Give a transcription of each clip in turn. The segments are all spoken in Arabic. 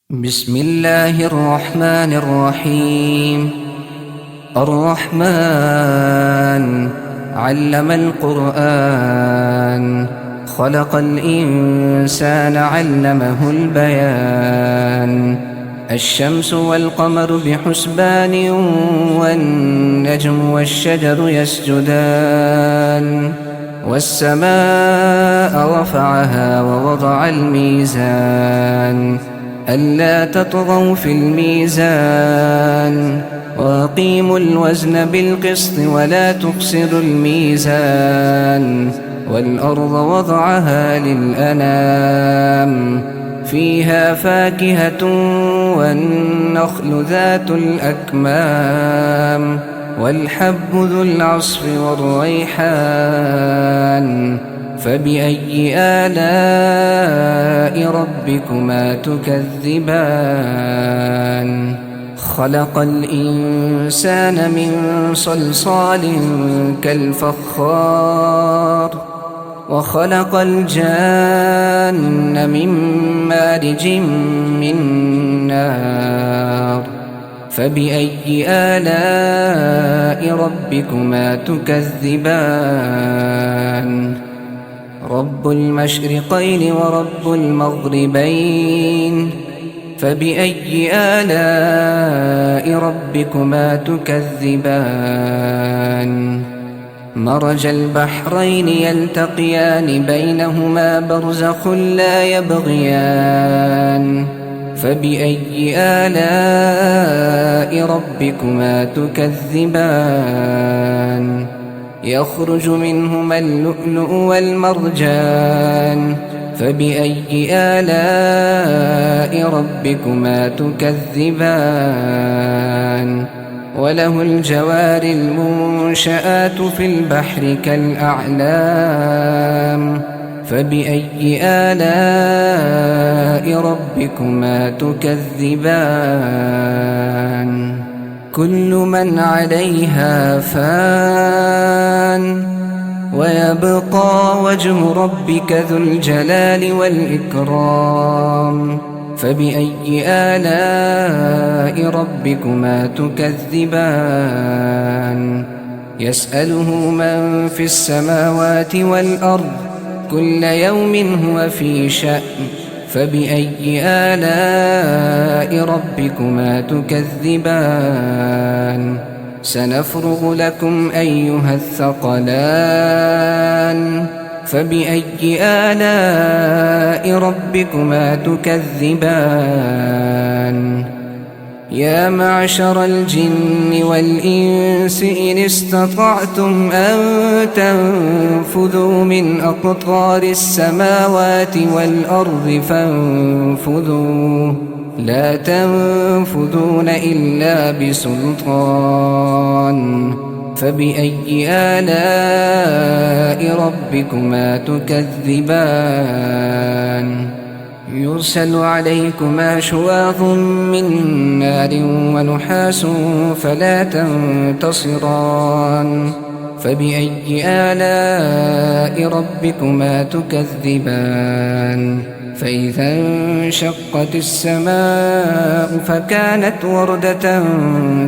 بسم الله الرحمن الرحيم. الرحمن علم القرآن، خلق الإنسان علمه البيان. الشمس والقمر بحسبان، والنجم والشجر يسجدان. والسماء رفعها ووضع الميزان، ألا تطغوا في الميزان، وأقيموا الوزن بالقسط ولا تخسروا الميزان. والأرض وضعها للأنام، فيها فاكهة والنخل ذات الأكمام، والحب ذو العصف والريحان. فبأي آلاء ربكما تكذبان؟ خلق الإنسان من صلصال كالفخار، وخلق الجان من مارج من نار. فبأي آلاء ربكما تكذبان؟ رب المشرقين ورب المغربين، فبأي آلاء ربكما تكذبان؟ مرج البحرين يلتقيان، بينهما برزخ لا يبغيان. فبأي آلاء ربكما تكذبان؟ يخرج منهما اللؤلؤ والمرجان. فبأي آلاء ربكما تكذبان؟ وله الجوار المنشآت في البحر كالأعلام. فبأي آلاء ربكما تكذبان؟ كل من عليها فان، ويبقى وجه ربك ذو الجلال والإكرام. فبأي آلاء ربكما تكذبان؟ يسأله من في السماوات والأرض، كل يوم هو في شأن. فبأي آلاء ربكما تكذبان؟ سنفرغ لكم أيها الثقلان. فبأي آلاء ربكما تكذبان؟ يا معشر الجن والإنس إن استطعتم أن تنفذوا من أقطار السماوات والأرض فانفذوا، لا تنفذون إلا بسلطان. فبأي آلاء ربكما تكذبان؟ يرسل عليكما شواظ من نار ونحاس فلا تنتصران. فبأي آلاء ربكما تكذبان؟ فإذا انشقت السماء فكانت وردة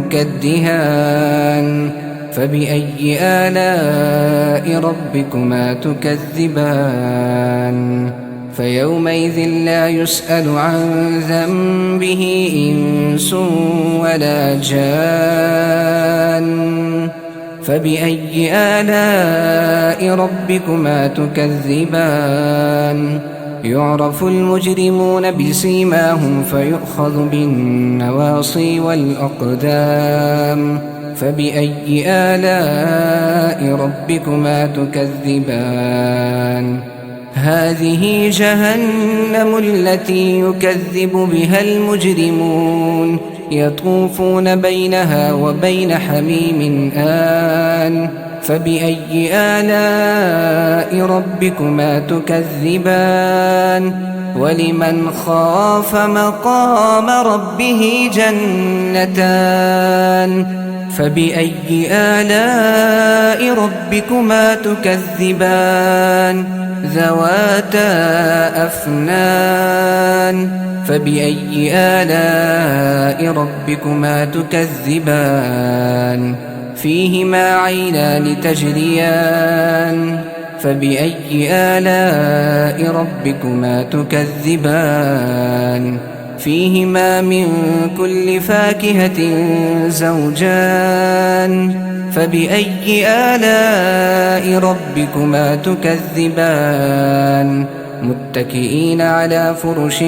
كالدهان. فبأي آلاء ربكما تكذبان؟ فيومئذ لا يسأل عن ذنبه إنس ولا جان. فبأي آلاء ربكما تكذبان؟ يعرف المجرمون بسيماهم فيؤخذ بالنواصي والأقدام. فبأي آلاء ربكما تكذبان؟ هذه جهنم التي يكذب بها المجرمون، يطوفون بينها وبين حميم آن. فبأي آلاء ربكما تكذبان؟ ولمن خاف مقام ربه جنتان، فبأي آلاء ربكما تكذبان ذواتا أفنان فبأي آلاء ربكما تكذبان فيهما عينان تجريان فبأي آلاء ربكما تكذبان فيهما من كل فاكهة زوجان فبأي آلاء ربكما تكذبان متكئين على فرش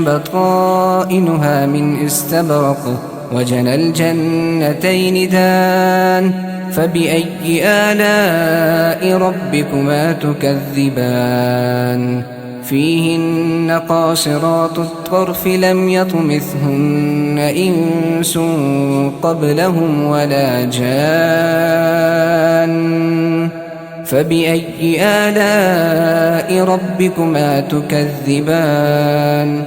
بطائنها من استبرق وجنى الجنتين دان فبأي آلاء ربكما تكذبان فيهن قاصرات الطرف لم يطمثهن إنس قبلهم ولا جان فبأي آلاء ربكما تكذبان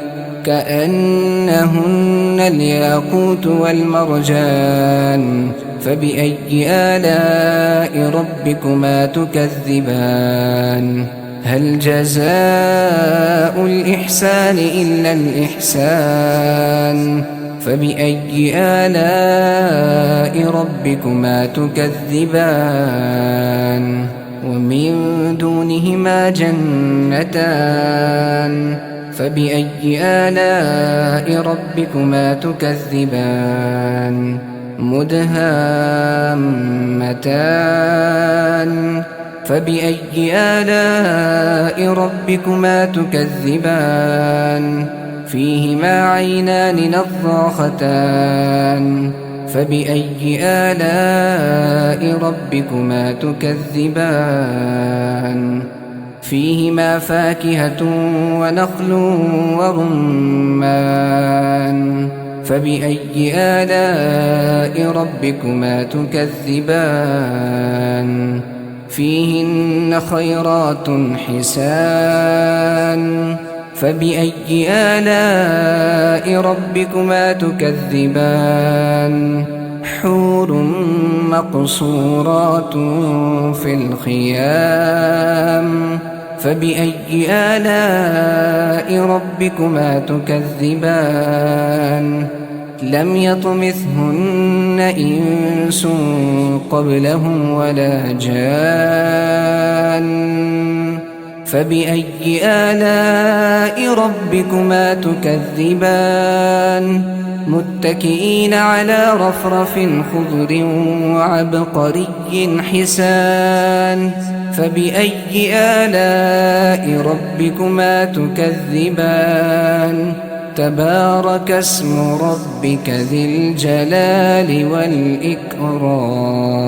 كأنهن الياقوت والمرجان فبأي آلاء ربكما تكذبان هل جزاء الإحسان إلا الإحسان فبأي آلاء ربكما تكذبان ومن دونهما جنتان فبأي آلاء ربكما تكذبان مدهامتان فبأي آلاء ربكما تكذبان فيهما عينان نضاختان فبأي آلاء ربكما تكذبان فيهما فاكهة ونخل ورمان فبأي آلاء ربكما تكذبان فيهن خيرات حسان فبأي آلاء ربكما تكذبان حور مقصورات في الخيام فبأي آلاء ربكما تكذبان لم يطمثهن إنس قبلهم ولا جان فبأي آلاء ربكما تكذبان متكئين على رفرف خضر وعبقري حسان فبأي آلاء ربكما تكذبان تبارك اسم ربك ذي الجلال والإكرام